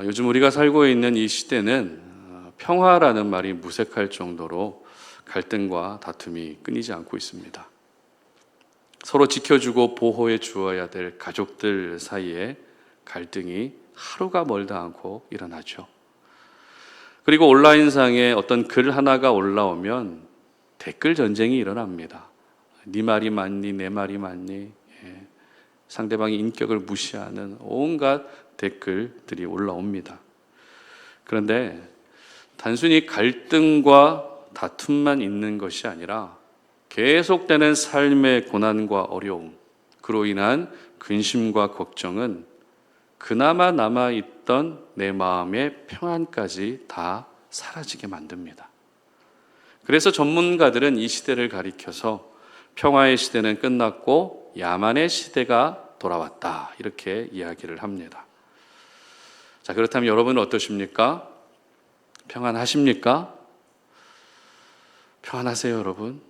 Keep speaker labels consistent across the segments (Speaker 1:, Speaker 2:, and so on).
Speaker 1: 요즘 우리가 살고 있는 이 시대는 평화라는 말이 무색할 정도로 갈등과 다툼이 끊이지 않고 있습니다. 서로 지켜주고 보호해 주어야 될 가족들 사이에 갈등이 하루가 멀다 않고 일어나죠. 그리고 온라인상에 어떤 글 하나가 올라오면 댓글 전쟁이 일어납니다. 네 말이 맞니? 내 말이 맞니? 상대방의 인격을 무시하는 온갖 댓글들이 올라옵니다. 그런데 단순히 갈등과 다툼만 있는 것이 아니라 계속되는 삶의 고난과 어려움, 그로 인한 근심과 걱정은 그나마 남아있던 내 마음의 평안까지 다 사라지게 만듭니다. 그래서 전문가들은 이 시대를 가리켜서 평화의 시대는 끝났고 야만의 시대가 돌아왔다, 이렇게 이야기를 합니다. 자, 그렇다면 여러분은 어떠십니까? 평안하십니까? 평안하세요, 여러분?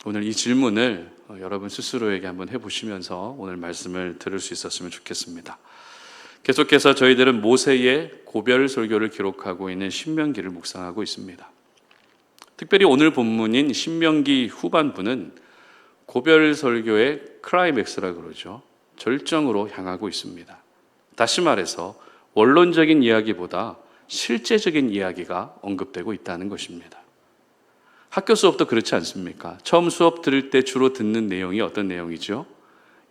Speaker 1: 오늘 이 질문을 여러분 스스로에게 한번 해보시면서 오늘 말씀을 들을 수 있었으면 좋겠습니다. 계속해서 저희들은 모세의 고별 설교를 기록하고 있는 신명기를 묵상하고 있습니다. 특별히 오늘 본문인 신명기 후반부는 고별 설교의 클라이맥스라고 그러죠. 절정으로 향하고 있습니다. 다시 말해서 원론적인 이야기보다 실제적인 이야기가 언급되고 있다는 것입니다. 학교 수업도 그렇지 않습니까? 처음 수업 들을 때 주로 듣는 내용이 어떤 내용이죠?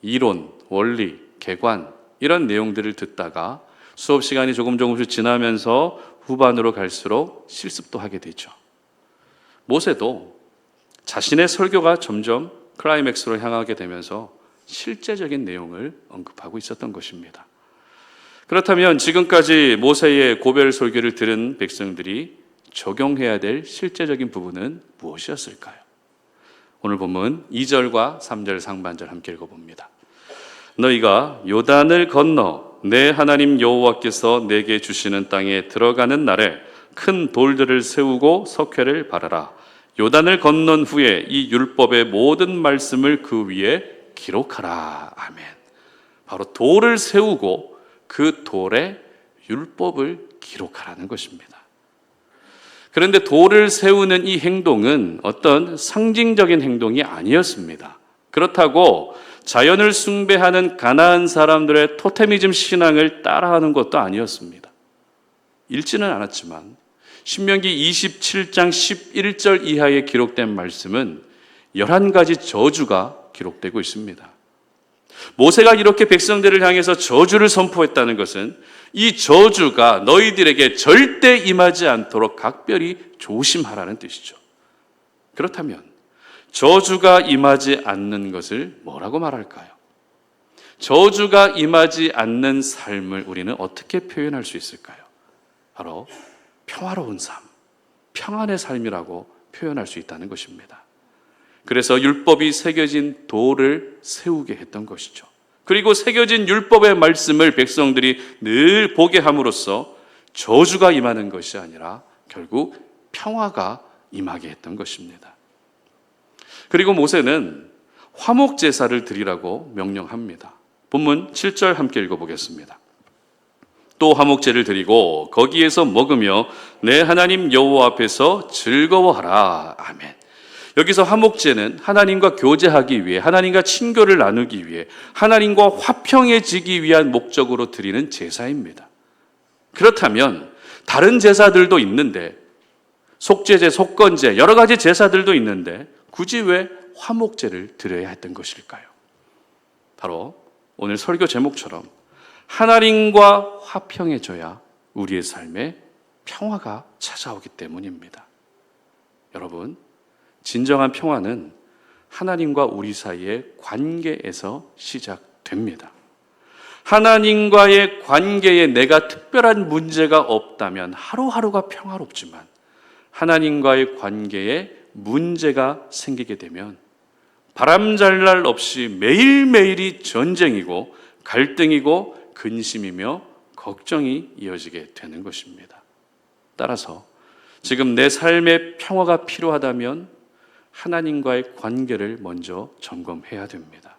Speaker 1: 이론, 원리, 개관 이런 내용들을 듣다가 수업 시간이 조금씩 지나면서 후반으로 갈수록 실습도 하게 되죠. 모세도 자신의 설교가 점점 클라이맥스로 향하게 되면서 실제적인 내용을 언급하고 있었던 것입니다. 그렇다면 지금까지 모세의 고별 설교를 들은 백성들이 적용해야 될 실제적인 부분은 무엇이었을까요? 오늘 본문 2절과 3절 상반절 함께 읽어봅니다. 너희가 요단을 건너 내 하나님 여호와께서 내게 주시는 땅에 들어가는 날에 큰 돌들을 세우고 석회를 바르라. 요단을 건넌 후에 이 율법의 모든 말씀을 그 위에 기록하라. 아멘. 바로 돌을 세우고 그 돌에 율법을 기록하라는 것입니다. 그런데 돌을 세우는 이 행동은 어떤 상징적인 행동이 아니었습니다. 그렇다고 자연을 숭배하는 가나안 사람들의 토테미즘 신앙을 따라하는 것도 아니었습니다. 읽지는 않았지만 신명기 27장 11절 이하에 기록된 말씀은 11가지 저주가 기록되고 있습니다. 모세가 이렇게 백성들을 향해서 저주를 선포했다는 것은 이 저주가 너희들에게 절대 임하지 않도록 각별히 조심하라는 뜻이죠. 그렇다면 저주가 임하지 않는 것을 뭐라고 말할까요? 저주가 임하지 않는 삶을 우리는 어떻게 표현할 수 있을까요? 바로 평화로운 삶, 평안의 삶이라고 표현할 수 있다는 것입니다. 그래서 율법이 새겨진 돌을 세우게 했던 것이죠. 그리고 새겨진 율법의 말씀을 백성들이 늘 보게 함으로써 저주가 임하는 것이 아니라 결국 평화가 임하게 했던 것입니다. 그리고 모세는 화목 제사를 드리라고 명령합니다. 본문 7절 함께 읽어보겠습니다. 또 화목제를 드리고 거기에서 먹으며 내 하나님 여호와 앞에서 즐거워하라. 아멘. 여기서 화목제는 하나님과 교제하기 위해, 하나님과 친교를 나누기 위해, 하나님과 화평해지기 위한 목적으로 드리는 제사입니다. 그렇다면 다른 제사들도 있는데, 속죄제, 속건제, 여러 가지 제사들도 있는데 굳이 왜 화목제를 드려야 했던 것일까요? 바로 오늘 설교 제목처럼 하나님과 화평해져야 우리의 삶에 평화가 찾아오기 때문입니다. 여러분, 진정한 평화는 하나님과 우리 사이의 관계에서 시작됩니다. 하나님과의 관계에 내가 특별한 문제가 없다면 하루하루가 평화롭지만 하나님과의 관계에 문제가 생기게 되면 바람잘 없이 매일매일이 전쟁이고 갈등이고 근심이며 걱정이 이어지게 되는 것입니다. 따라서 지금 내 삶의 평화가 필요하다면 하나님과의 관계를 먼저 점검해야 됩니다.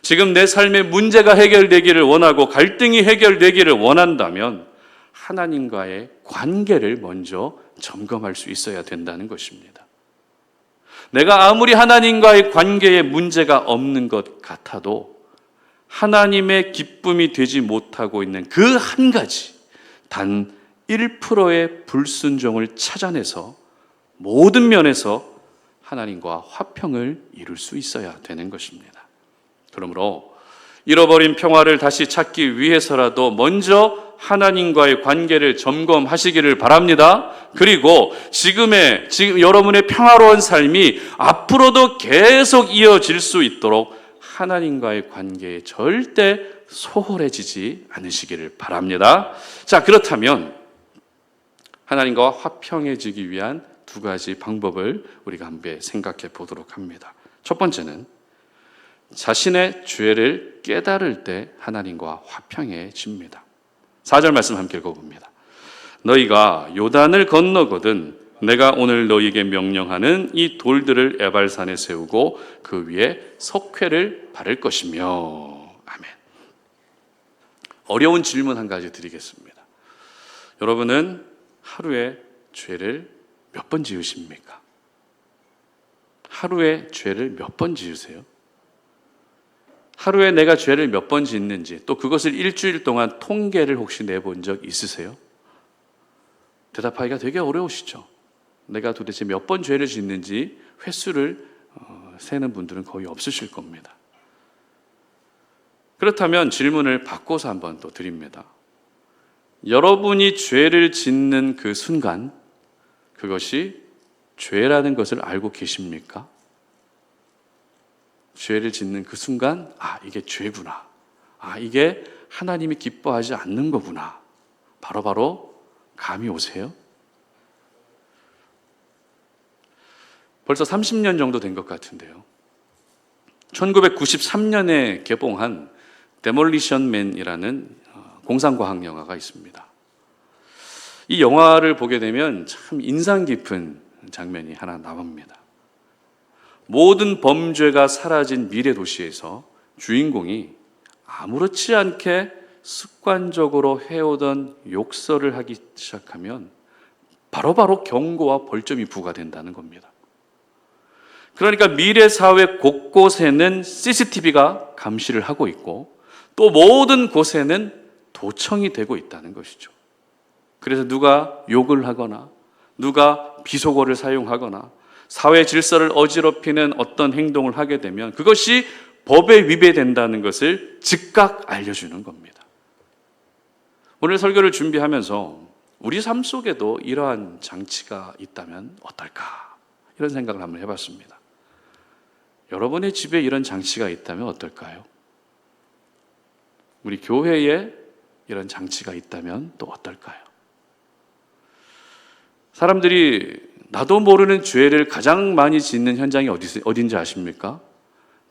Speaker 1: 지금 내 삶의 문제가 해결되기를 원하고 갈등이 해결되기를 원한다면 하나님과의 관계를 먼저 점검할 수 있어야 된다는 것입니다. 내가 아무리 하나님과의 관계에 문제가 없는 것 같아도 하나님의 기쁨이 되지 못하고 있는 그 한 가지, 단 1%의 불순종을 찾아내서 모든 면에서 하나님과 화평을 이룰 수 있어야 되는 것입니다. 그러므로 잃어버린 평화를 다시 찾기 위해서라도 먼저 하나님과의 관계를 점검하시기를 바랍니다. 그리고 지금 여러분의 평화로운 삶이 앞으로도 계속 이어질 수 있도록 하나님과의 관계에 절대 소홀해지지 않으시기를 바랍니다. 자, 그렇다면 하나님과 화평해지기 위한 두 가지 방법을 우리가 함께 생각해 보도록 합니다. 첫 번째는 자신의 죄를 깨달을 때 하나님과 화평해집니다. 4절 말씀 함께 읽어봅니다. 너희가 요단을 건너거든 내가 오늘 너희에게 명령하는 이 돌들을 에발산에 세우고 그 위에 석회를 바를 것이며. 아멘. 어려운 질문 한 가지 드리겠습니다. 여러분은 하루에 죄를 몇 번 지으십니까? 하루에 죄를 몇 번 지으세요? 하루에 내가 죄를 몇 번 짓는지, 또 그것을 일주일 동안 통계를 혹시 내본 적 있으세요? 대답하기가 되게 어려우시죠? 내가 도대체 몇 번 죄를 짓는지 횟수를 세는 분들은 거의 없으실 겁니다. 그렇다면 질문을 바꿔서 한번 또 드립니다. 여러분이 죄를 짓는 그 순간, 그것이 죄라는 것을 알고 계십니까? 죄를 짓는 그 순간, 이게 죄구나. 이게 하나님이 기뻐하지 않는 거구나. 바로바로 감이 오세요? 벌써 30년 정도 된 것 같은데요. 1993년에 개봉한 데몰리션 맨이라는 공상과학 영화가 있습니다. 이 영화를 보게 되면 참 인상 깊은 장면이 하나 나옵니다. 모든 범죄가 사라진 미래 도시에서 주인공이 아무렇지 않게 습관적으로 해오던 욕설을 하기 시작하면 바로바로 경고와 벌점이 부과된다는 겁니다. 그러니까 미래 사회 곳곳에는 CCTV가 감시를 하고 있고 또 모든 곳에는 도청이 되고 있다는 것이죠. 그래서 누가 욕을 하거나 누가 비속어를 사용하거나 사회 질서를 어지럽히는 어떤 행동을 하게 되면 그것이 법에 위배된다는 것을 즉각 알려주는 겁니다. 오늘 설교를 준비하면서 우리 삶 속에도 이러한 장치가 있다면 어떨까? 이런 생각을 한번 해봤습니다. 여러분의 집에 이런 장치가 있다면 어떨까요? 우리 교회에 이런 장치가 있다면 또 어떨까요? 사람들이 나도 모르는 죄를 가장 많이 짓는 현장이 어딘지 아십니까?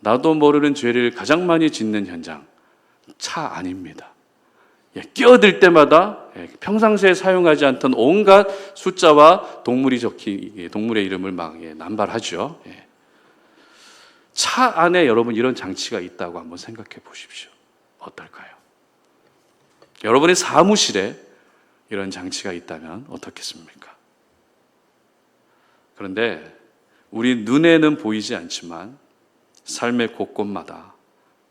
Speaker 1: 나도 모르는 죄를 가장 많이 짓는 현장, 차 안입니다. 끼어들 때마다 평상시에 사용하지 않던 온갖 숫자와 동물의 이름을 막 남발하죠. 차 안에 여러분 이런 장치가 있다고 한번 생각해 보십시오. 어떨까요? 여러분의 사무실에 이런 장치가 있다면 어떻겠습니까? 그런데 우리 눈에는 보이지 않지만 삶의 곳곳마다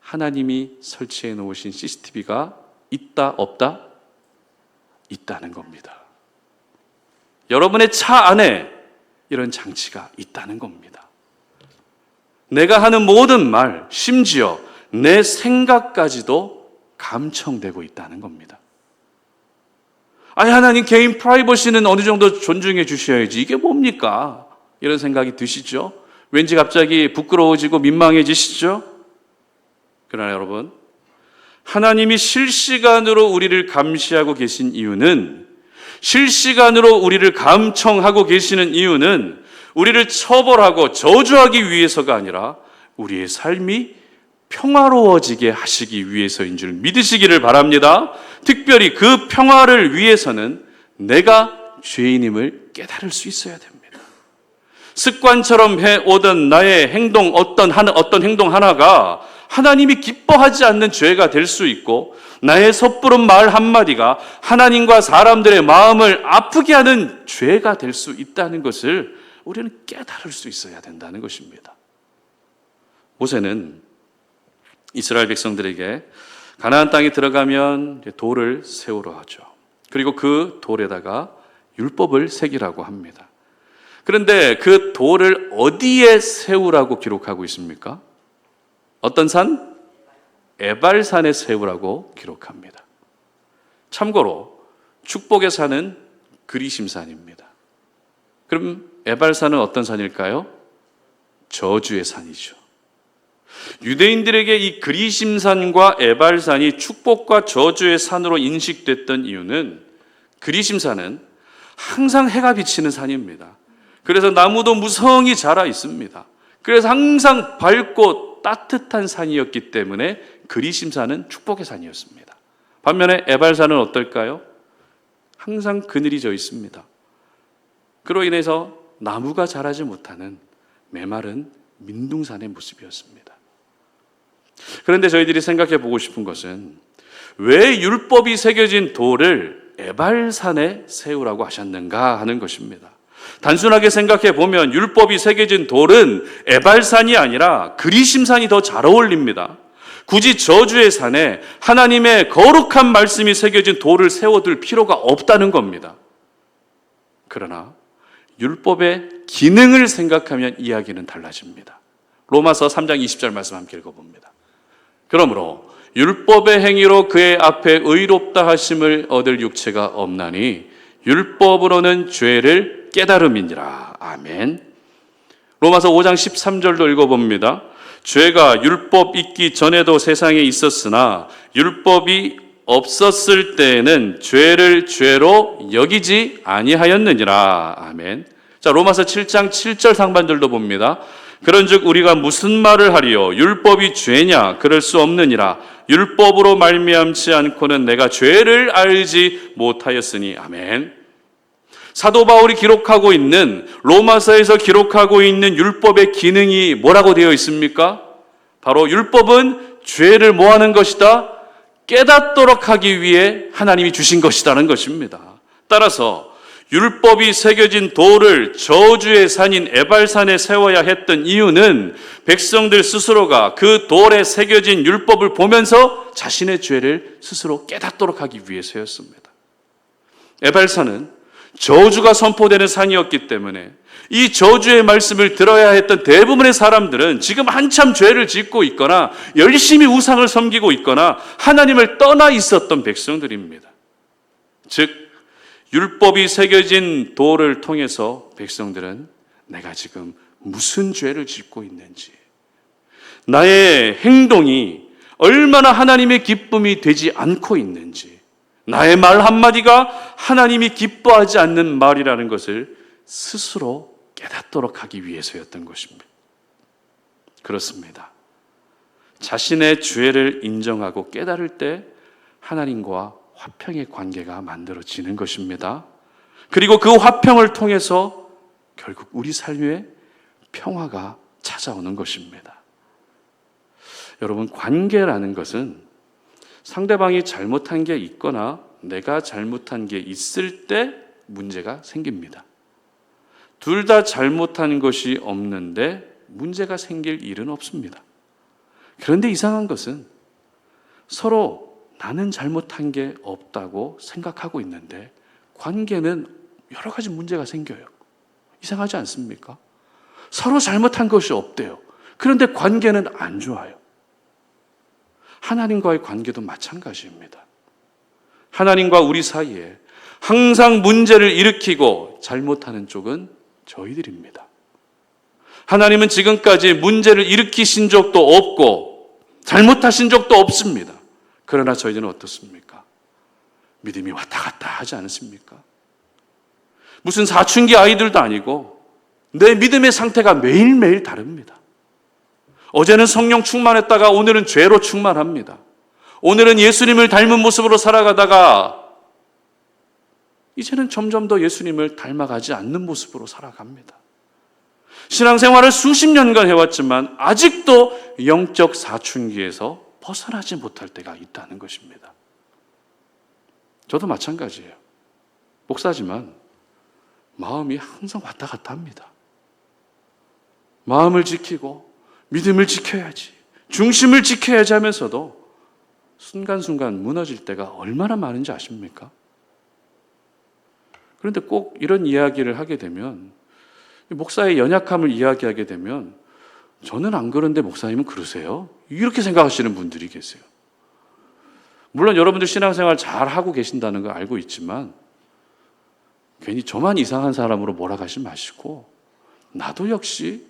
Speaker 1: 하나님이 설치해 놓으신 CCTV가 있다 없다? 있다는 겁니다. 여러분의 차 안에 이런 장치가 있다는 겁니다. 내가 하는 모든 말, 심지어 내 생각까지도 감청되고 있다는 겁니다. 하나님 개인 프라이버시는 어느 정도 존중해 주셔야지 이게 뭡니까? 이런 생각이 드시죠? 왠지 갑자기 부끄러워지고 민망해지시죠? 그러나 여러분, 하나님이 실시간으로 우리를 감시하고 계신 이유는, 실시간으로 우리를 감청하고 계시는 이유는 우리를 처벌하고 저주하기 위해서가 아니라 우리의 삶이 평화로워지게 하시기 위해서인 줄 믿으시기를 바랍니다. 특별히 그 평화를 위해서는 내가 죄인임을 깨달을 수 있어야 됩니다. 습관처럼 해오던 나의 행동, 어떤 행동 하나가 하나님이 기뻐하지 않는 죄가 될 수 있고, 나의 섣부른 말 한마디가 하나님과 사람들의 마음을 아프게 하는 죄가 될 수 있다는 것을 우리는 깨달을 수 있어야 된다는 것입니다. 모세는 이스라엘 백성들에게 가나안 땅에 들어가면 돌을 세우라 하죠. 그리고 그 돌에다가 율법을 새기라고 합니다. 그런데 그 돌을 어디에 세우라고 기록하고 있습니까? 어떤 산? 에발산에 세우라고 기록합니다. 참고로 축복의 산은 그리심산입니다. 그럼 에발산은 어떤 산일까요? 저주의 산이죠. 유대인들에게 이 그리심산과 에발산이 축복과 저주의 산으로 인식됐던 이유는, 그리심산은 항상 해가 비치는 산입니다. 그래서 나무도 무성히 자라 있습니다. 그래서 항상 밝고 따뜻한 산이었기 때문에 그리심산은 축복의 산이었습니다. 반면에 에발산은 어떨까요? 항상 그늘이 져 있습니다. 그로 인해서 나무가 자라지 못하는 메마른 민둥산의 모습이었습니다. 그런데 저희들이 생각해 보고 싶은 것은, 왜 율법이 새겨진 돌을 에발산에 세우라고 하셨는가 하는 것입니다. 단순하게 생각해 보면 율법이 새겨진 돌은 에발산이 아니라 그리심산이 더 잘 어울립니다. 굳이 저주의 산에 하나님의 거룩한 말씀이 새겨진 돌을 세워둘 필요가 없다는 겁니다. 그러나 율법의 기능을 생각하면 이야기는 달라집니다. 로마서 3장 20절 말씀 함께 읽어봅니다. 그러므로 율법의 행위로 그의 앞에 의롭다 하심을 얻을 육체가 없나니 율법으로는 죄를 깨달음이니라. 아멘. 로마서 5장 13절도 읽어봅니다. 죄가 율법 있기 전에도 세상에 있었으나 율법이 없었을 때에는 죄를 죄로 여기지 아니하였느니라. 아멘. 자, 로마서 7장 7절 상반절도 봅니다. 그런즉 우리가 무슨 말을 하리요? 율법이 죄냐? 그럴 수 없느니라. 율법으로 말미암지 않고는 내가 죄를 알지 못하였으니. 아멘. 사도 바울이 기록하고 있는, 로마서에서 기록하고 있는 율법의 기능이 뭐라고 되어 있습니까? 바로 율법은 죄를 뭐 하는 것이다? 깨닫도록 하기 위해 하나님이 주신 것이라는 것입니다. 따라서 율법이 새겨진 돌을 저주의 산인 에발산에 세워야 했던 이유는, 백성들 스스로가 그 돌에 새겨진 율법을 보면서 자신의 죄를 스스로 깨닫도록 하기 위해서였습니다. 에발산은 저주가 선포되는 산이었기 때문에 이 저주의 말씀을 들어야 했던 대부분의 사람들은 지금 한참 죄를 짓고 있거나 열심히 우상을 섬기고 있거나 하나님을 떠나 있었던 백성들입니다. 즉 율법이 새겨진 돌을 통해서 백성들은 내가 지금 무슨 죄를 짓고 있는지, 나의 행동이 얼마나 하나님의 기쁨이 되지 않고 있는지, 나의 말 한마디가 하나님이 기뻐하지 않는 말이라는 것을 스스로 깨닫도록 하기 위해서였던 것입니다. 그렇습니다. 자신의 죄를 인정하고 깨달을 때 하나님과 화평의 관계가 만들어지는 것입니다. 그리고 그 화평을 통해서 결국 우리 삶에 평화가 찾아오는 것입니다. 여러분, 관계라는 것은 상대방이 잘못한 게 있거나 내가 잘못한 게 있을 때 문제가 생깁니다. 둘 다 잘못한 것이 없는데 문제가 생길 일은 없습니다. 그런데 이상한 것은 서로 나는 잘못한 게 없다고 생각하고 있는데 관계는 여러 가지 문제가 생겨요. 이상하지 않습니까? 서로 잘못한 것이 없대요. 그런데 관계는 안 좋아요. 하나님과의 관계도 마찬가지입니다. 하나님과 우리 사이에 항상 문제를 일으키고 잘못하는 쪽은 저희들입니다. 하나님은 지금까지 문제를 일으키신 적도 없고 잘못하신 적도 없습니다. 그러나 저희들은 어떻습니까? 믿음이 왔다 갔다 하지 않습니까? 무슨 사춘기 아이들도 아니고 내 믿음의 상태가 매일매일 다릅니다. 어제는 성령 충만했다가 오늘은 죄로 충만합니다. 오늘은 예수님을 닮은 모습으로 살아가다가 이제는 점점 더 예수님을 닮아가지 않는 모습으로 살아갑니다. 신앙생활을 수십 년간 해왔지만 아직도 영적 사춘기에서 벗어나지 못할 때가 있다는 것입니다. 저도 마찬가지예요. 목사지만 마음이 항상 왔다 갔다 합니다. 마음을 지키고 믿음을 지켜야지, 중심을 지켜야지 하면서도 순간순간 무너질 때가 얼마나 많은지 아십니까? 그런데 꼭 이런 이야기를 하게 되면, 목사의 연약함을 이야기하게 되면, 저는 안 그런데 목사님은 그러세요? 이렇게 생각하시는 분들이 계세요. 물론 여러분들 신앙생활 잘 하고 계신다는 거 알고 있지만 괜히 저만 이상한 사람으로 몰아가지 마시고, 나도 역시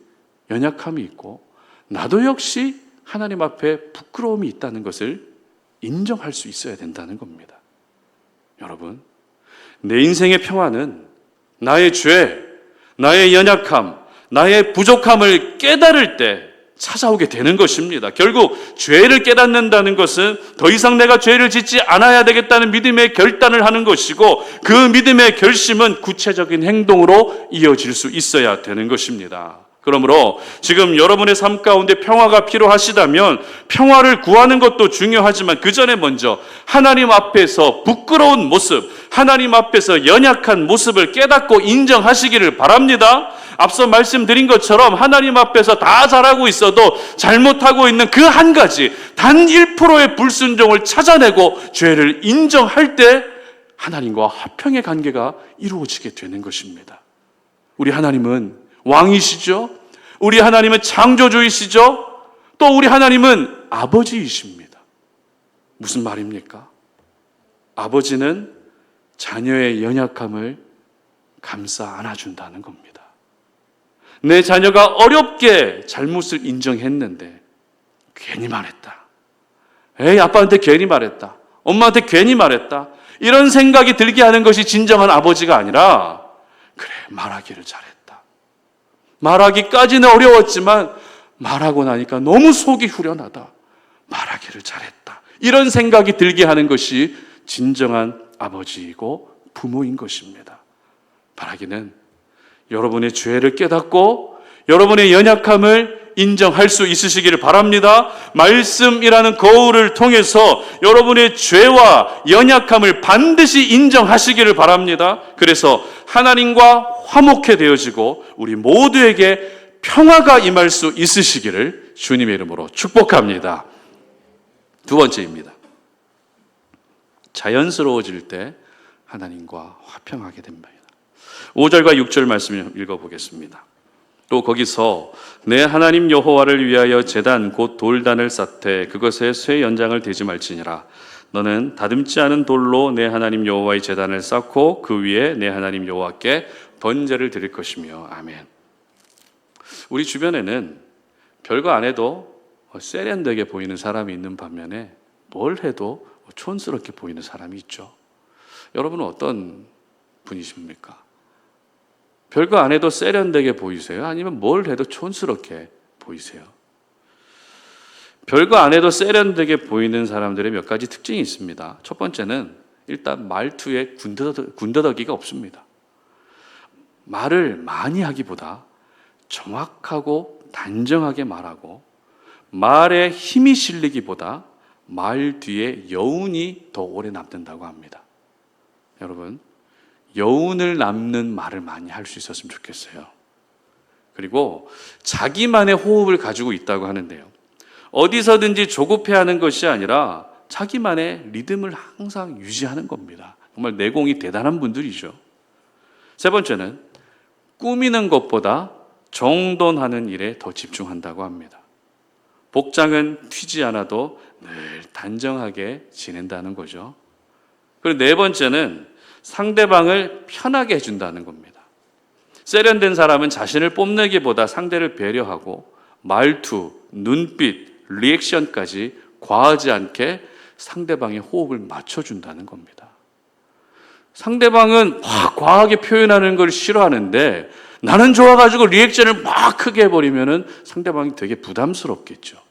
Speaker 1: 연약함이 있고 나도 역시 하나님 앞에 부끄러움이 있다는 것을 인정할 수 있어야 된다는 겁니다. 여러분, 내 인생의 평화는 나의 죄, 나의 연약함, 나의 부족함을 깨달을 때 찾아오게 되는 것입니다. 결국 죄를 깨닫는다는 것은 더 이상 내가 죄를 짓지 않아야 되겠다는 믿음의 결단을 하는 것이고, 그 믿음의 결심은 구체적인 행동으로 이어질 수 있어야 되는 것입니다. 그러므로 지금 여러분의 삶 가운데 평화가 필요하시다면 평화를 구하는 것도 중요하지만 그 전에 먼저 하나님 앞에서 부끄러운 모습, 하나님 앞에서 연약한 모습을 깨닫고 인정하시기를 바랍니다. 앞서 말씀드린 것처럼 하나님 앞에서 다 잘하고 있어도 잘못하고 있는 그 한 가지, 단 1%의 불순종을 찾아내고 죄를 인정할 때 하나님과 화평의 관계가 이루어지게 되는 것입니다. 우리 하나님은 왕이시죠. 우리 하나님은 창조주이시죠. 또 우리 하나님은 아버지이십니다. 무슨 말입니까? 아버지는 자녀의 연약함을 감싸 안아준다는 겁니다. 내 자녀가 어렵게 잘못을 인정했는데 괜히 말했다. 에이, 아빠한테 괜히 말했다. 엄마한테 괜히 말했다. 이런 생각이 들게 하는 것이 진정한 아버지가 아니라, 그래, 말하기를 잘했다. 말하기까지는 어려웠지만 말하고 나니까 너무 속이 후련하다. 말하기를 잘했다. 이런 생각이 들게 하는 것이 진정한 아버지이고 부모인 것입니다. 바라기는 여러분의 죄를 깨닫고 여러분의 연약함을 인정할 수 있으시기를 바랍니다. 말씀이라는 거울을 통해서 여러분의 죄와 연약함을 반드시 인정하시기를 바랍니다. 그래서 하나님과 화목해 되어지고 우리 모두에게 평화가 임할 수 있으시기를 주님의 이름으로 축복합니다. 두 번째입니다. 자연스러워질 때 하나님과 화평하게 됩니다. 5절과 6절 말씀을 읽어보겠습니다. 또 거기서 내 하나님 여호와를 위하여 제단 곧 돌단을 쌓되 그것에 쇠 연장을 대지 말지니라. 너는 다듬지 않은 돌로 내 하나님 여호와의 제단을 쌓고 그 위에 내 하나님 여호와께 번제를 드릴 것이며. 아멘. 우리 주변에는 별거 안 해도 세련되게 보이는 사람이 있는 반면에 뭘 해도 촌스럽게 보이는 사람이 있죠. 여러분은 어떤 분이십니까? 별거 안 해도 세련되게 보이세요? 아니면 뭘 해도 촌스럽게 보이세요? 별거 안 해도 세련되게 보이는 사람들의 몇 가지 특징이 있습니다. 첫 번째는 일단 말투에 군더더기가 없습니다. 말을 많이 하기보다 정확하고 단정하게 말하고, 말에 힘이 실리기보다 말 뒤에 여운이 더 오래 남는다고 합니다. 여러분, 여운을 남는 말을 많이 할 수 있었으면 좋겠어요. 그리고 자기만의 호흡을 가지고 있다고 하는데요, 어디서든지 조급해하는 것이 아니라 자기만의 리듬을 항상 유지하는 겁니다. 정말 내공이 대단한 분들이죠. 세 번째는 꾸미는 것보다 정돈하는 일에 더 집중한다고 합니다. 복장은 튀지 않아도 늘 단정하게 지낸다는 거죠. 그리고 네 번째는 상대방을 편하게 해준다는 겁니다. 세련된 사람은 자신을 뽐내기보다 상대를 배려하고 말투, 눈빛, 리액션까지 과하지 않게 상대방의 호흡을 맞춰준다는 겁니다. 상대방은 막 과하게 표현하는 걸 싫어하는데 나는 좋아가지고 리액션을 막 크게 해버리면 상대방이 되게 부담스럽겠죠.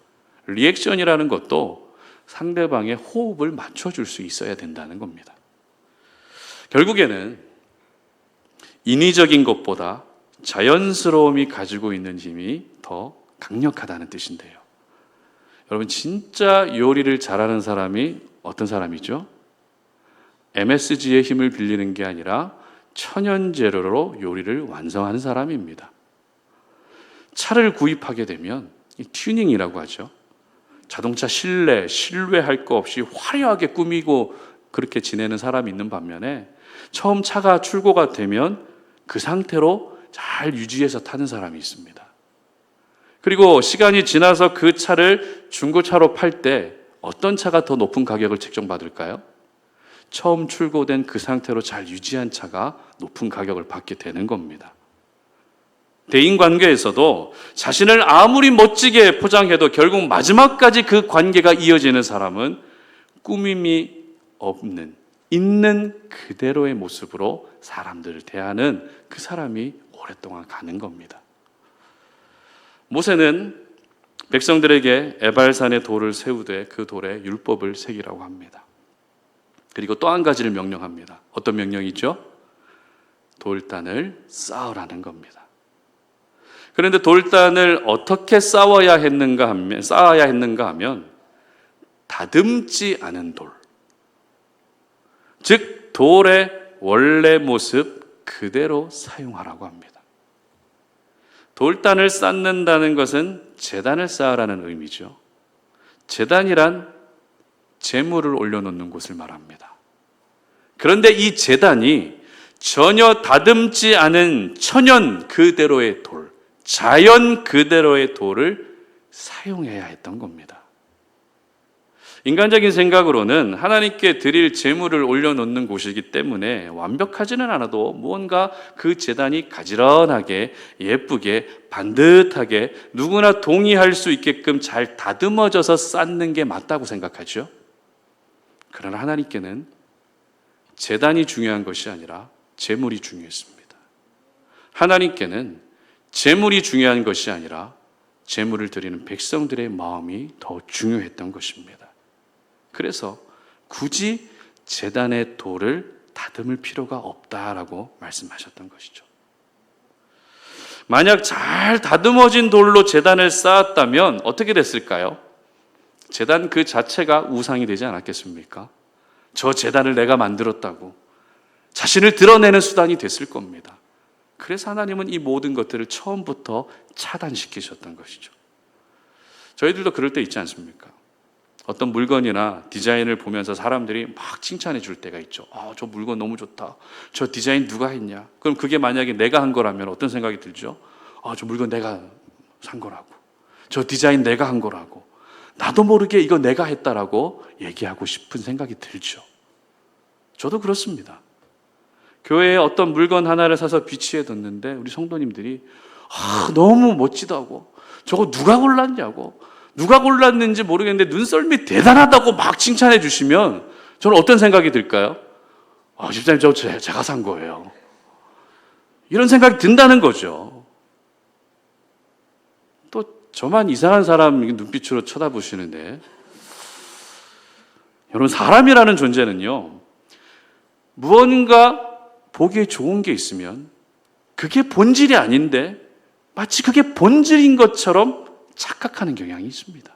Speaker 1: 리액션이라는 것도 상대방의 호흡을 맞춰줄 수 있어야 된다는 겁니다. 결국에는 인위적인 것보다 자연스러움이 가지고 있는 힘이 더 강력하다는 뜻인데요. 여러분, 진짜 요리를 잘하는 사람이 어떤 사람이죠? MSG의 힘을 빌리는 게 아니라 천연 재료로 요리를 완성하는 사람입니다. 차를 구입하게 되면 튜닝이라고 하죠. 자동차 신뢰할 거 없이 화려하게 꾸미고 그렇게 지내는 사람이 있는 반면에 처음 차가 출고가 되면 그 상태로 잘 유지해서 타는 사람이 있습니다. 그리고 시간이 지나서 그 차를 중고차로 팔 때 어떤 차가 더 높은 가격을 책정받을까요? 처음 출고된 그 상태로 잘 유지한 차가 높은 가격을 받게 되는 겁니다. 대인관계에서도 자신을 아무리 멋지게 포장해도 결국 마지막까지 그 관계가 이어지는 사람은 꾸밈이 없는, 있는 그대로의 모습으로 사람들을 대하는 그 사람이 오랫동안 가는 겁니다. 모세는 백성들에게 에발산에 돌을 세우되 그 돌에 율법을 새기라고 합니다. 그리고 또 한 가지를 명령합니다. 어떤 명령이죠? 돌단을 쌓으라는 겁니다. 그런데 돌단을 어떻게 쌓아야 했는가 하면 다듬지 않은 돌, 즉 돌의 원래 모습 그대로 사용하라고 합니다. 돌단을 쌓는다는 것은 제단을 쌓으라는 의미죠. 제단이란 제물을 올려놓는 곳을 말합니다. 그런데 이 제단이 전혀 다듬지 않은 천연 그대로의 돌, 자연 그대로의 돌을 사용해야 했던 겁니다. 인간적인 생각으로는 하나님께 드릴 제물을 올려놓는 곳이기 때문에 완벽하지는 않아도 무언가 그 제단이 가지런하게 예쁘게 반듯하게 누구나 동의할 수 있게끔 잘 다듬어져서 쌓는 게 맞다고 생각하죠. 그러나 하나님께는 제단이 중요한 것이 아니라 제물이 중요했습니다. 하나님께는 제물이 중요한 것이 아니라 제물을 드리는 백성들의 마음이 더 중요했던 것입니다. 그래서 굳이 제단의 돌을 다듬을 필요가 없다라고 말씀하셨던 것이죠. 만약 잘 다듬어진 돌로 제단을 쌓았다면 어떻게 됐을까요? 제단 그 자체가 우상이 되지 않았겠습니까? 저 제단을 내가 만들었다고 자신을 드러내는 수단이 됐을 겁니다. 그래서 하나님은 이 모든 것들을 처음부터 차단시키셨던 것이죠. 저희들도 그럴 때 있지 않습니까? 어떤 물건이나 디자인을 보면서 사람들이 막 칭찬해 줄 때가 있죠. 저 물건 너무 좋다. 저 디자인 누가 했냐? 그럼 그게 만약에 내가 한 거라면 어떤 생각이 들죠? 저 물건 내가 산 거라고. 저 디자인 내가 한 거라고. 나도 모르게 이거 내가 했다라고 얘기하고 싶은 생각이 들죠. 저도 그렇습니다. 교회에 어떤 물건 하나를 사서 비치해 뒀는데 우리 성도님들이 너무 멋지다고, 저거 누가 골랐냐고, 누가 골랐는지 모르겠는데 눈썰미 대단하다고 막 칭찬해 주시면 저는 어떤 생각이 들까요? 집사님 저 제가 산 거예요. 이런 생각이 든다는 거죠. 또 저만 이상한 사람 눈빛으로 쳐다보시는데, 여러분, 사람이라는 존재는요, 무언가 보기에 좋은 게 있으면 그게 본질이 아닌데 마치 그게 본질인 것처럼 착각하는 경향이 있습니다.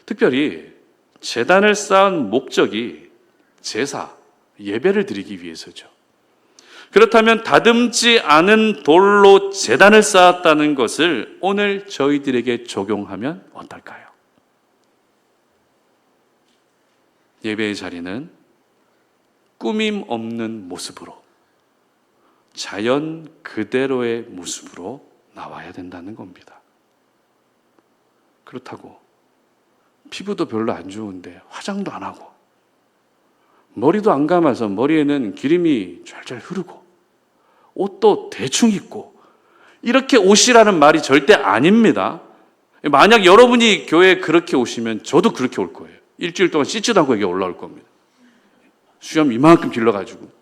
Speaker 1: 특별히 제단을 쌓은 목적이 제사, 예배를 드리기 위해서죠. 그렇다면 다듬지 않은 돌로 제단을 쌓았다는 것을 오늘 저희들에게 적용하면 어떨까요? 예배의 자리는 꾸밈 없는 모습으로, 자연 그대로의 모습으로 나와야 된다는 겁니다. 그렇다고 피부도 별로 안 좋은데 화장도 안 하고 머리도 안 감아서 머리에는 기름이 좔좔 흐르고 옷도 대충 입고 이렇게 오시라는 말이 절대 아닙니다. 만약 여러분이 교회에 그렇게 오시면 저도 그렇게 올 거예요. 일주일 동안 씻지도 않고 여기 올라올 겁니다. 수염 이만큼 길러가지고.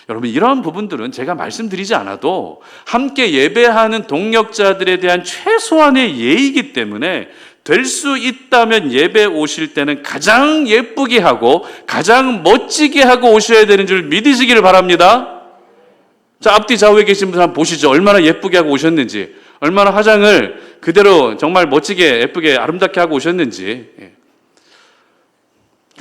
Speaker 1: 여러분, 이러한 부분들은 제가 말씀드리지 않아도 함께 예배하는 동역자들에 대한 최소한의 예의이기 때문에 될 수 있다면 예배 오실 때는 가장 예쁘게 하고 가장 멋지게 하고 오셔야 되는 줄 믿으시기를 바랍니다. 자, 앞뒤 좌우에 계신 분 한번 보시죠. 얼마나 예쁘게 하고 오셨는지, 얼마나 화장을 그대로 정말 멋지게 예쁘게 아름답게 하고 오셨는지.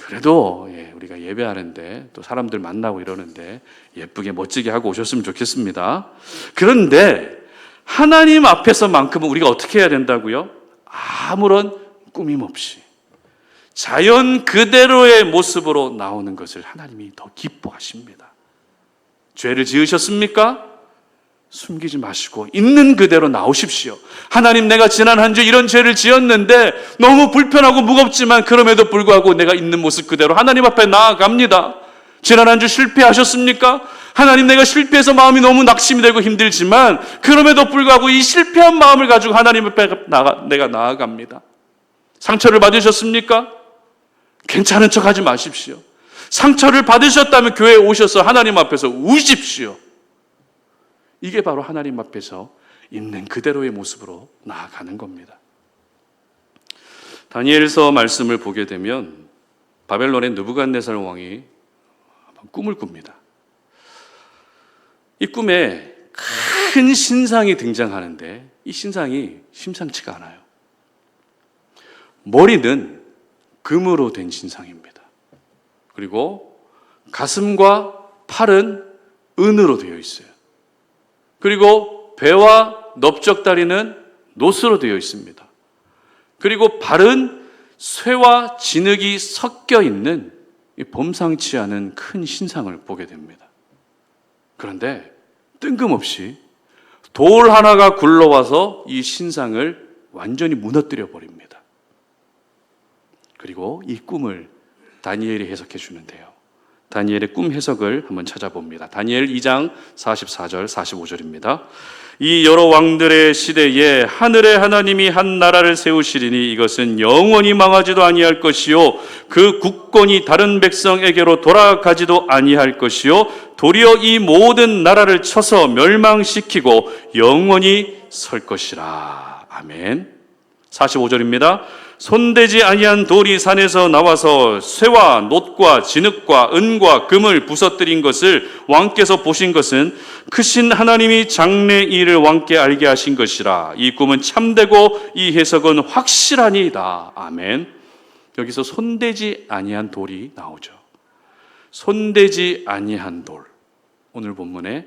Speaker 1: 그래도 우리가 예배하는데 또 사람들 만나고 이러는데 예쁘게 멋지게 하고 오셨으면 좋겠습니다. 그런데 하나님 앞에서만큼은 우리가 어떻게 해야 된다고요? 아무런 꾸밈 없이 자연 그대로의 모습으로 나오는 것을 하나님이 더 기뻐하십니다. 죄를 지으셨습니까? 숨기지 마시고 있는 그대로 나오십시오. 하나님, 내가 지난 한 주 이런 죄를 지었는데 너무 불편하고 무겁지만 그럼에도 불구하고 내가 있는 모습 그대로 하나님 앞에 나아갑니다. 지난 한 주 실패하셨습니까? 하나님, 내가 실패해서 마음이 너무 낙심이 되고 힘들지만 그럼에도 불구하고 이 실패한 마음을 가지고 하나님 앞에 내가 나아갑니다. 상처를 받으셨습니까? 괜찮은 척 하지 마십시오. 상처를 받으셨다면 교회에 오셔서 하나님 앞에서 우십시오. 이게 바로 하나님 앞에서 있는 그대로의 모습으로 나아가는 겁니다. 다니엘서 말씀을 보게 되면 바벨론의 느부갓네살 왕이 꿈을 꿉니다. 이 꿈에 큰 신상이 등장하는데 이 신상이 심상치가 않아요. 머리는 금으로 된 신상입니다. 그리고 가슴과 팔은 은으로 되어 있어요. 그리고 배와 넓적다리는 노스로 되어 있습니다. 그리고 발은 쇠와 진흙이 섞여 있는 범상치 않은 큰 신상을 보게 됩니다. 그런데 뜬금없이 돌 하나가 굴러와서 이 신상을 완전히 무너뜨려 버립니다. 그리고 이 꿈을 다니엘이 해석해 주는데요. 다니엘의 꿈 해석을 한번 찾아봅니다. 다니엘 2장 44절 45절입니다. 이 여러 왕들의 시대에 하늘의 하나님이 한 나라를 세우시리니 이것은 영원히 망하지도 아니할 것이요 그 국권이 다른 백성에게로 돌아가지도 아니할 것이요 도리어 이 모든 나라를 쳐서 멸망시키고 영원히 설 것이라. 아멘. 45절입니다. 손대지 아니한 돌이 산에서 나와서 쇠와 놋과 진흙과 은과 금을 부서뜨린 것을 왕께서 보신 것은 크신 하나님이 장래 일을 왕께 알게 하신 것이라. 이 꿈은 참되고 이 해석은 확실하니이다. 아멘. 여기서 손대지 아니한 돌이 나오죠. 손대지 아니한 돌, 오늘 본문에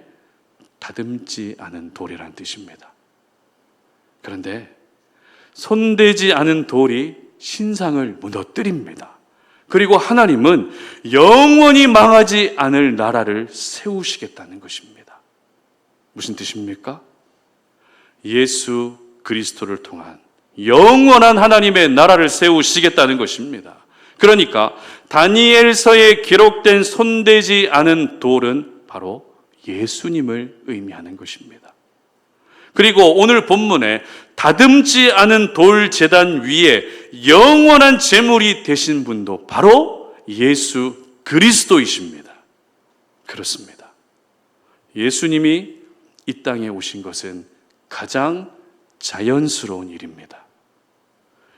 Speaker 1: 다듬지 않은 돌이라는 뜻입니다. 그런데 손대지 않은 돌이 신상을 무너뜨립니다. 그리고 하나님은 영원히 망하지 않을 나라를 세우시겠다는 것입니다. 무슨 뜻입니까? 예수 그리스도를 통한 영원한 하나님의 나라를 세우시겠다는 것입니다. 그러니까 다니엘서에 기록된 손대지 않은 돌은 바로 예수님을 의미하는 것입니다. 그리고 오늘 본문에 다듬지 않은 돌 제단 위에 영원한 제물이 되신 분도 바로 예수 그리스도이십니다. 그렇습니다. 예수님이 이 땅에 오신 것은 가장 자연스러운 일입니다.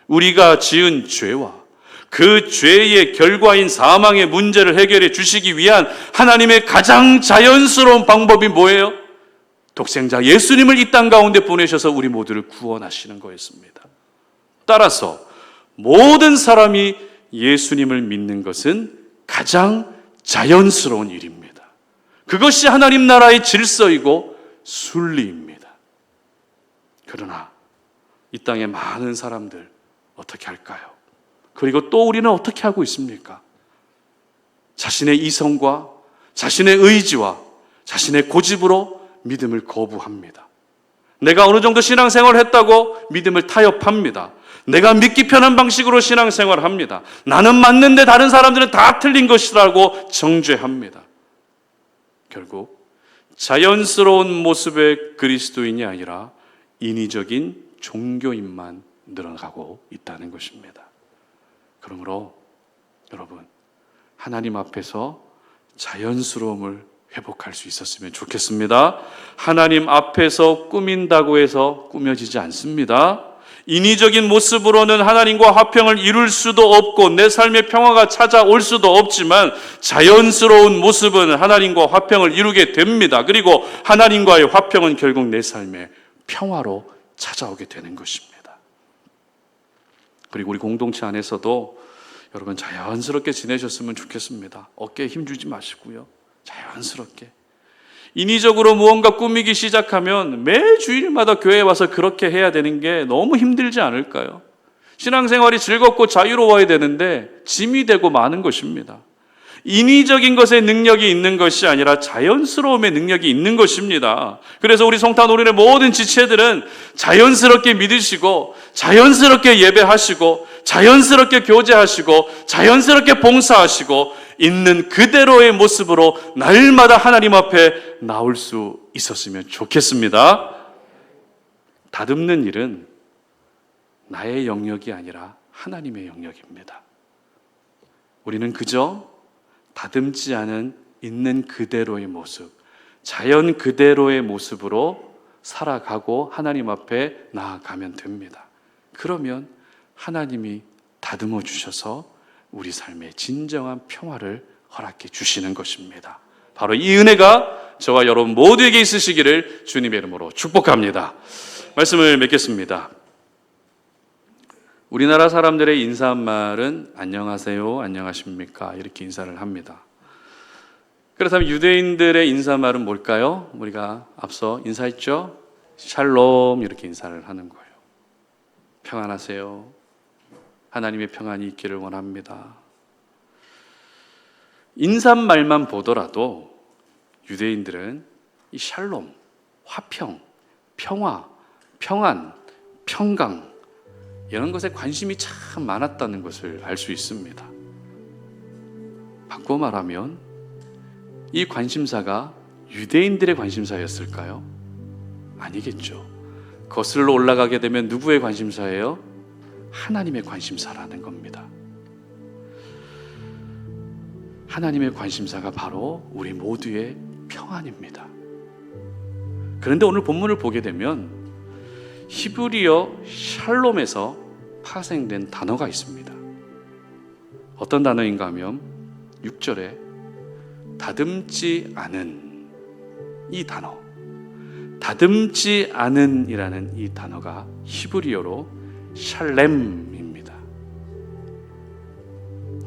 Speaker 1: 우리가 지은 죄와 그 죄의 결과인 사망의 문제를 해결해 주시기 위한 하나님의 가장 자연스러운 방법이 뭐예요? 독생자 예수님을 이 땅 가운데 보내셔서 우리 모두를 구원하시는 거였습니다. 따라서 모든 사람이 예수님을 믿는 것은 가장 자연스러운 일입니다. 그것이 하나님 나라의 질서이고 순리입니다. 그러나 이 땅의 많은 사람들 어떻게 할까요? 그리고 또 우리는 어떻게 하고 있습니까? 자신의 이성과 자신의 의지와 자신의 고집으로 믿음을 거부합니다. 내가 어느 정도 신앙생활을 했다고 믿음을 타협합니다. 내가 믿기 편한 방식으로 신앙생활을 합니다. 나는 맞는데 다른 사람들은 다 틀린 것이라고 정죄합니다. 결국 자연스러운 모습의 그리스도인이 아니라 인위적인 종교인만 늘어가고 있다는 것입니다. 그러므로 여러분, 하나님 앞에서 자연스러움을 회복할 수 있었으면 좋겠습니다. 하나님 앞에서 꾸민다고 해서 꾸며지지 않습니다. 인위적인 모습으로는 하나님과 화평을 이룰 수도 없고 내 삶의 평화가 찾아올 수도 없지만 자연스러운 모습은 하나님과 화평을 이루게 됩니다. 그리고 하나님과의 화평은 결국 내 삶의 평화로 찾아오게 되는 것입니다. 그리고 우리 공동체 안에서도 여러분 자연스럽게 지내셨으면 좋겠습니다. 어깨에 힘주지 마시고요. 자연스럽게. 인위적으로 무언가 꾸미기 시작하면 매 주일마다 교회에 와서 그렇게 해야 되는 게 너무 힘들지 않을까요? 신앙생활이 즐겁고 자유로워야 되는데 짐이 되고 마는 것입니다. 인위적인 것에 능력이 있는 것이 아니라 자연스러움의 능력이 있는 것입니다. 그래서 우리 성탄 올인의 모든 지체들은 자연스럽게 믿으시고 자연스럽게 예배하시고 자연스럽게 교제하시고 자연스럽게 봉사하시고 있는 그대로의 모습으로 날마다 하나님 앞에 나올 수 있었으면 좋겠습니다. 다듬는 일은 나의 영역이 아니라 하나님의 영역입니다. 우리는 그저 다듬지 않은 있는 그대로의 모습, 자연 그대로의 모습으로 살아가고 하나님 앞에 나아가면 됩니다. 그러면 하나님이 다듬어 주셔서 우리 삶에 진정한 평화를 허락해 주시는 것입니다. 바로 이 은혜가 저와 여러분 모두에게 있으시기를 주님의 이름으로 축복합니다. 말씀을 맺겠습니다. 우리나라 사람들의 인사말은 안녕하세요, 안녕하십니까 이렇게 인사를 합니다. 그렇다면 유대인들의 인사말은 뭘까요? 우리가 앞서 인사했죠? 샬롬 이렇게 인사를 하는 거예요. 평안하세요. 하나님의 평안이 있기를 원합니다. 인사말만 보더라도 유대인들은 이 샬롬, 화평, 평화, 평안, 평강 이런 것에 관심이 참 많았다는 것을 알 수 있습니다. 바꿔 말하면 이 관심사가 유대인들의 관심사였을까요? 아니겠죠. 거슬러 올라가게 되면 누구의 관심사예요? 하나님의 관심사라는 겁니다. 하나님의 관심사가 바로 우리 모두의 평안입니다. 그런데 오늘 본문을 보게 되면 히브리어 샬롬에서 파생된 단어가 있습니다. 어떤 단어인가 하면 6절에 다듬지 않은 이 단어, 다듬지 않은 이라는 이 단어가 히브리어로 샬렘입니다.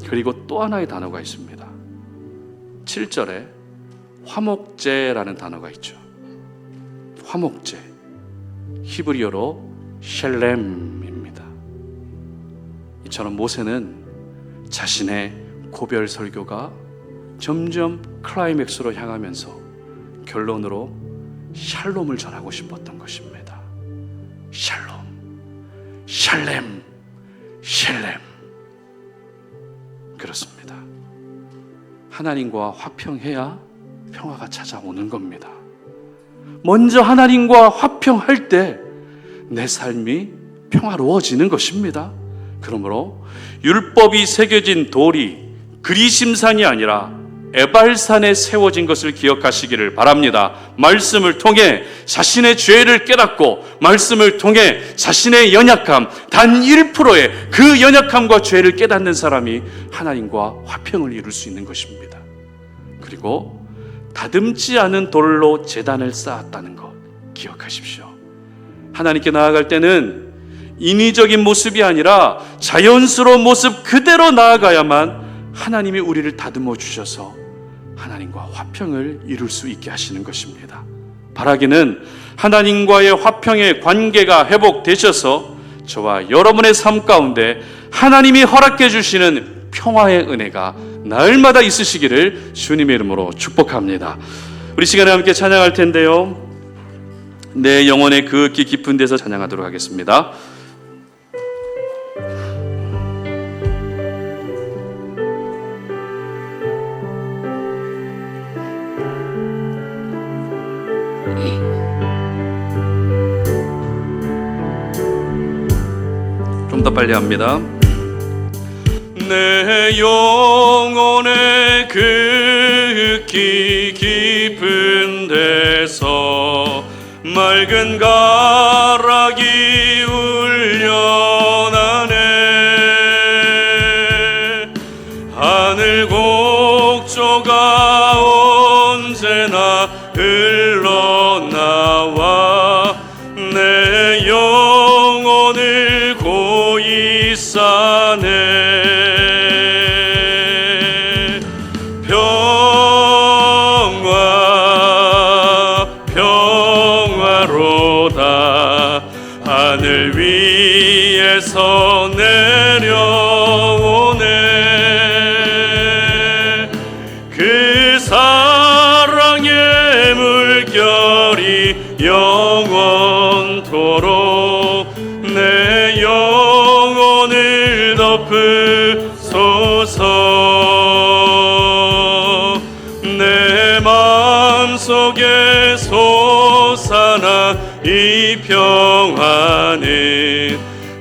Speaker 1: 그리고 또 하나의 단어가 있습니다. 7절에 화목제라는 단어가 있죠. 화목제, 히브리어로 샬렘입니다. 이처럼 모세는 자신의 고별 설교가 점점 클라이맥스로 향하면서 결론으로 샬롬을 전하고 싶었던 것입니다. 샬롬, 샬렘, 샬렘. 그렇습니다. 하나님과 화평해야 평화가 찾아오는 겁니다. 먼저 하나님과 화평할 때 내 삶이 평화로워지는 것입니다. 그러므로 율법이 새겨진 돌이 그리심산이 아니라 에발산에 세워진 것을 기억하시기를 바랍니다. 말씀을 통해 자신의 죄를 깨닫고 말씀을 통해 자신의 연약함, 단 1%의 그 연약함과 죄를 깨닫는 사람이 하나님과 화평을 이룰 수 있는 것입니다. 그리고 다듬지 않은 돌로 제단을 쌓았다는 것 기억하십시오. 하나님께 나아갈 때는 인위적인 모습이 아니라 자연스러운 모습 그대로 나아가야만 하나님이 우리를 다듬어 주셔서 하나님과 화평을 이룰 수 있게 하시는 것입니다. 바라기는 하나님과의 화평의 관계가 회복되셔서 저와 여러분의 삶 가운데 하나님이 허락해 주시는 평화의 은혜가 날마다 있으시기를 주님의 이름으로 축복합니다. 우리 시간에 함께 찬양할 텐데요, 내 영혼의 그 깊은 데서 찬양하도록 하겠습니다. 좀 더 빨리 합니다. 내 영혼의 그 깊은 데서 맑은 가락이 울려 언제나 흘러나와 내 영혼을 고이 싸네. 평화로다. 하늘 위에서 내려오네. 그 사랑의 물결이 영원토록 내 영혼을 덮으소서. 내 마음속에 솟아나 이 평화는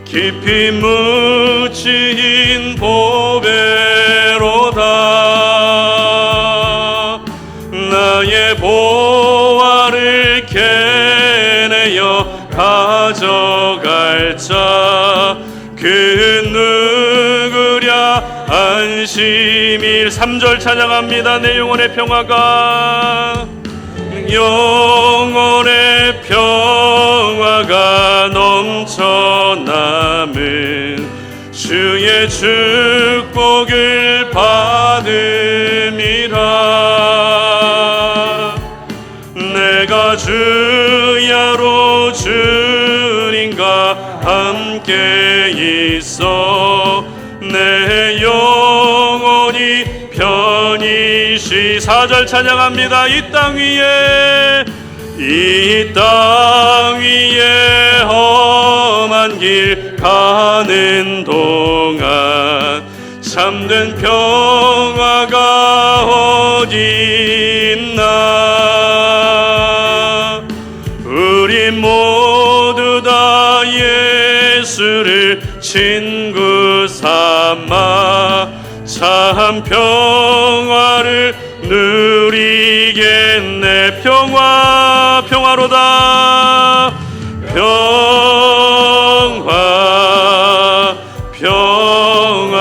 Speaker 1: 깊이 묻힌 보배로다. 나의 보화를 캐내어 가져갈 자 그 누구랴. 안심일 3절 찬양합니다. 내 영혼의 평화가 영혼의 평화가 넘쳐남은 주의 축복을 받음이라. 내가 주야로 주님과 함께 있어 내 영혼이 편히 4절 찬양합니다. 이 땅 위에 험한 길 가는 동안 참된 평화가 어디 있나. 우리 모두 다 예수를 친구 삼아 참 평화를 누리겠네. 평화로다.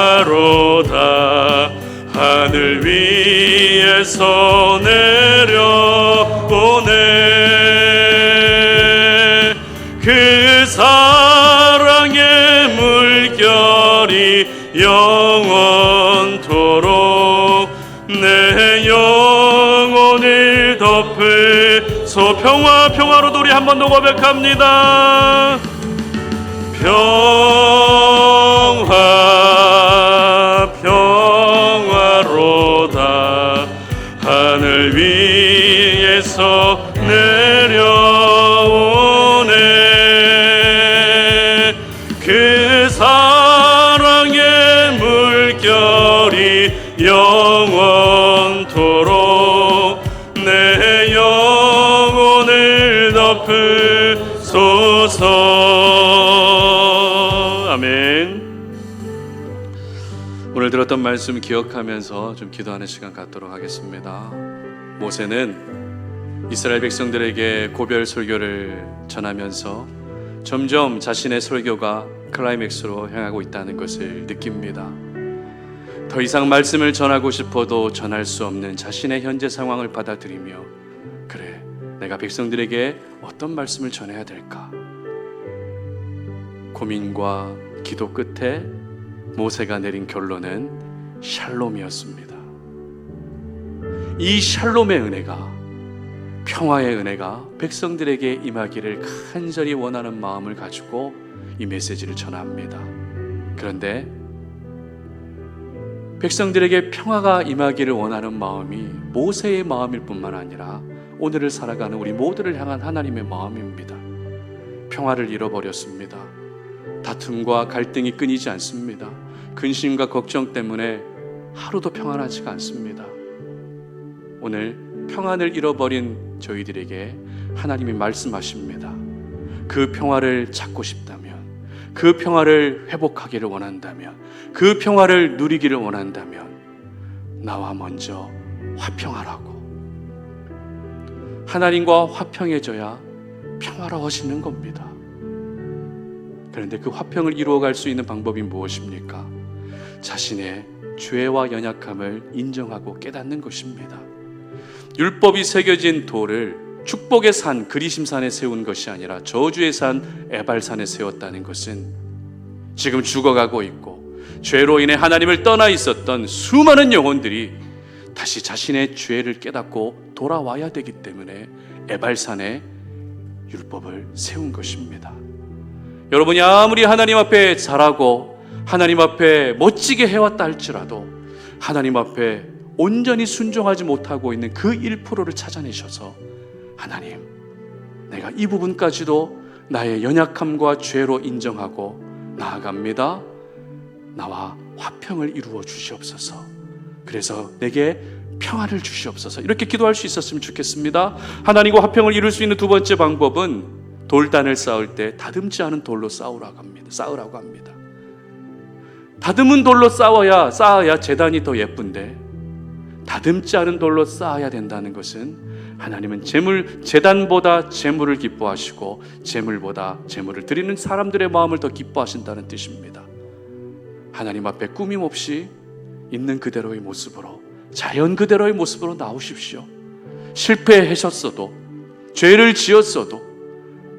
Speaker 1: 평화로다. 하늘 위에서 내려오네. 그 사랑의 물결이 영원토록 내 영혼을 덮으소. 평화로도 우리 한 번 더 고백합니다. 평화로다. 하늘 위에서 내려오네. 그 사랑의 물결이 영원토록 내 영혼을 덮으소서. 아멘. 오늘 들었던 말씀 기억하면서 좀 기도하는 시간 갖도록 하겠습니다. 모세는 이스라엘 백성들에게 고별 설교를 전하면서 점점 자신의 설교가 클라이맥스로 향하고 있다는 것을 느낍니다. 더 이상 말씀을 전하고 싶어도 전할 수 없는 자신의 현재 상황을 받아들이며, 그래, 내가 백성들에게 어떤 말씀을 전해야 될까? 고민과 기도 끝에 모세가 내린 결론은 샬롬이었습니다. 이 샬롬의 은혜가, 평화의 은혜가 백성들에게 임하기를 간절히 원하는 마음을 가지고 이 메시지를 전합니다. 그런데 백성들에게 평화가 임하기를 원하는 마음이 모세의 마음일 뿐만 아니라 오늘을 살아가는 우리 모두를 향한 하나님의 마음입니다. 평화를 잃어버렸습니다. 다툼과 갈등이 끊이지 않습니다. 근심과 걱정 때문에 하루도 평안하지가 않습니다. 오늘 평안을 잃어버린 저희들에게 하나님이 말씀하십니다. 그 평화를 찾고 싶다면, 그 평화를 회복하기를 원한다면, 그 평화를 누리기를 원한다면 나와 먼저 화평하라고. 하나님과 화평해져야 평화로워지는 겁니다. 그런데 그 화평을 이루어갈 수 있는 방법이 무엇입니까? 자신의 죄와 연약함을 인정하고 깨닫는 것입니다. 율법이 새겨진 돌을 축복의 산 그리심산에 세운 것이 아니라 저주의 산 에발산에 세웠다는 것은 지금 죽어가고 있고 죄로 인해 하나님을 떠나 있었던 수많은 영혼들이 다시 자신의 죄를 깨닫고 돌아와야 되기 때문에 에발산에 율법을 세운 것입니다. 여러분이 아무리 하나님 앞에 잘하고 하나님 앞에 멋지게 해왔다 할지라도 하나님 앞에 온전히 순종하지 못하고 있는 그 1%를 찾아내셔서 하나님, 내가 이 부분까지도 나의 연약함과 죄로 인정하고 나아갑니다. 나와 화평을 이루어 주시옵소서. 그래서 내게 평안을 주시옵소서. 이렇게 기도할 수 있었으면 좋겠습니다. 하나님과 화평을 이룰 수 있는 두 번째 방법은 돌단을 쌓을 때 다듬지 않은 돌로 쌓으라고 합니다. 다듬은 돌로 쌓아야 제단이 더 예쁜데 다듬지 않은 돌로 쌓아야 된다는 것은 하나님은 제단보다 제물을 기뻐하시고 제물보다 제물을 드리는 사람들의 마음을 더 기뻐하신다는 뜻입니다. 하나님 앞에 꾸밈 없이 있는 그대로의 모습으로, 자연 그대로의 모습으로 나오십시오. 실패하셨어도, 죄를 지었어도,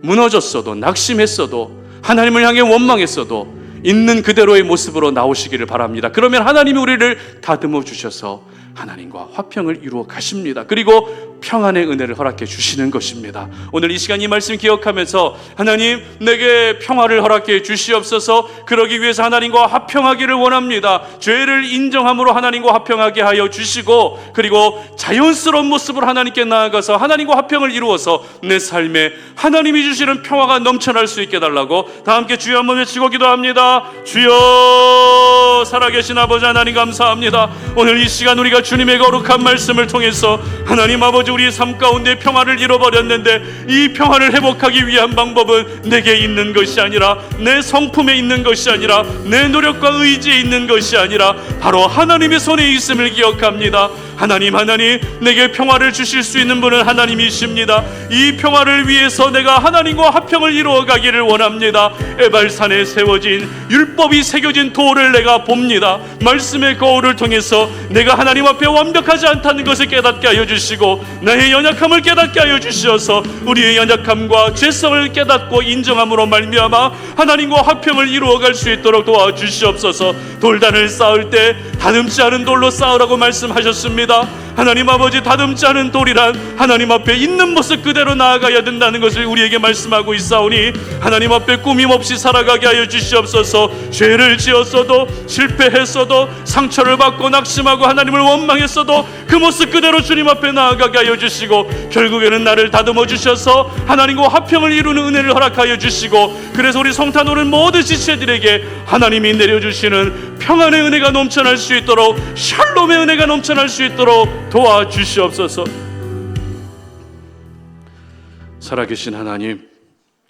Speaker 1: 무너졌어도, 낙심했어도, 하나님을 향해 원망했어도 있는 그대로의 모습으로 나오시기를 바랍니다. 그러면 하나님이 우리를 다듬어 주셔서 하나님과 화평을 이루어 가십니다. 그리고 평안의 은혜를 허락해 주시는 것입니다. 오늘 이 시간 이 말씀 기억하면서 하나님, 내게 평화를 허락해 주시옵소서. 그러기 위해서 하나님과 화평하기를 원합니다. 죄를 인정함으로 하나님과 화평하게 하여 주시고, 그리고 자연스러운 모습으로 하나님께 나아가서 하나님과 화평을 이루어서 내 삶에 하나님이 주시는 평화가 넘쳐날 수 있게 달라고 다 함께 주여 한번 외치고 기도합니다. 주여, 살아계신 아버지 하나님 감사합니다. 오늘 이 시간 우리가 주님의 거룩한 말씀을 통해서 하나님 아버지, 우리의 삶 가운데 평화를 잃어버렸는데 이 평화를 회복하기 위한 방법은 내게 있는 것이 아니라, 내 성품에 있는 것이 아니라, 내 노력과 의지에 있는 것이 아니라 바로 하나님의 손에 있음을 기억합니다. 하나님, 내게 평화를 주실 수 있는 분은 하나님이십니다. 이 평화를 위해서 내가 하나님과 화평을 이루어 가기를 원합니다. 에발산에 세워진 율법이 새겨진 돌을 내가 봅니다. 말씀의 거울을 통해서 내가 하나님 앞에 완벽하지 않다는 것을 깨닫게 하여 주시고, 나의 연약함을 깨닫게 하여 주시어서 우리의 연약함과 죄성을 깨닫고 인정함으로 말미암아 하나님과 화평을 이루어 갈 수 있도록 도와주시옵소서. 돌단을 쌓을 때 다듬지 않은 돌로 쌓으라고 말씀하셨습니다. 하나님 아버지, 다듬지 않은 돌이란 하나님 앞에 있는 모습 그대로 나아가야 된다는 것을 우리에게 말씀하고 있사오니 하나님 앞에 꾸밈 없이 살아가게 하여 주시옵소서. 죄를 지었어도, 실패했어도, 상처를 받고 낙심하고 하나님을 원망했어도 그 모습 그대로 주님 앞에 나아가게 하여 주시고, 결국에는 나를 다듬어 주셔서 하나님과 화평을 이루는 은혜를 허락하여 주시고, 그래서 우리 성탄 오는 모든 지체들에게 하나님이 내려주시는 평안의 은혜가 넘쳐날 수 있도록, 샬롬의 은혜가 넘쳐날 수 있도록 도와주시옵소서. 살아계신 하나님,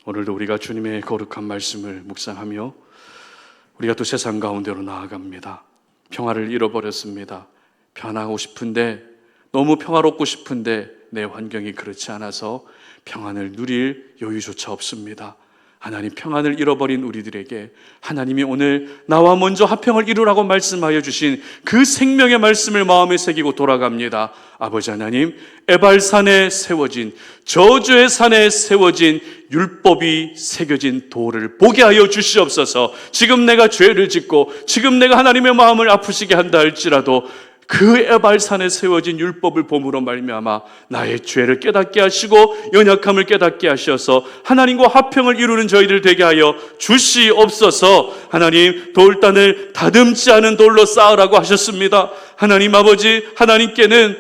Speaker 1: 오늘도 우리가 주님의 거룩한 말씀을 묵상하며 우리가 또 세상 가운데로 나아갑니다. 평화를 잃어버렸습니다. 편하고 싶은데, 너무 평화롭고 싶은데 내 환경이 그렇지 않아서 평안을 누릴 여유조차 없습니다. 하나님, 평안을 잃어버린 우리들에게 하나님이 오늘 나와 먼저 화평을 이루라고 말씀하여 주신 그 생명의 말씀을 마음에 새기고 돌아갑니다. 아버지 하나님, 에발산에 세워진, 저주의 산에 세워진 율법이 새겨진 돌을 보게 하여 주시옵소서. 지금 내가 죄를 짓고 지금 내가 하나님의 마음을 아프시게 한다 할지라도 그 에발산에 세워진 율법을 봄으로 말미암아 나의 죄를 깨닫게 하시고 연약함을 깨닫게 하셔서 하나님과 화평을 이루는 저희들 되게 하여 주시옵소서. 하나님, 돌단을 다듬지 않은 돌로 쌓으라고 하셨습니다. 하나님 아버지, 하나님께는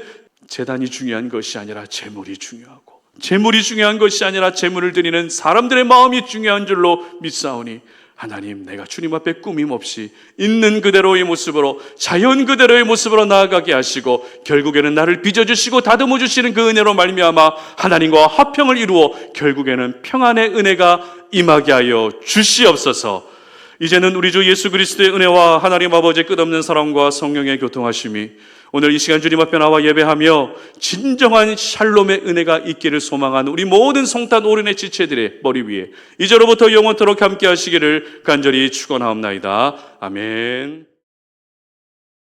Speaker 1: 제단이 중요한 것이 아니라 제물이 중요하고, 제물이 중요한 것이 아니라 제물을 드리는 사람들의 마음이 중요한 줄로 믿사오니 하나님, 내가 주님 앞에 꾸밈 없이 있는 그대로의 모습으로, 자연 그대로의 모습으로 나아가게 하시고, 결국에는 나를 빚어주시고 다듬어 주시는 그 은혜로 말미암아 하나님과 화평을 이루어 결국에는 평안의 은혜가 임하게 하여 주시옵소서. 이제는 우리 주 예수 그리스도의 은혜와 하나님 아버지의 끝없는 사랑과 성령의 교통하심이 오늘 이 시간 주님 앞에 나와 예배하며 진정한 샬롬의 은혜가 있기를 소망하는 우리 모든 성탄 오륜의 지체들의 머리 위에 이제로부터 영원토록 함께 하시기를 간절히 축원하옵나이다. 아멘.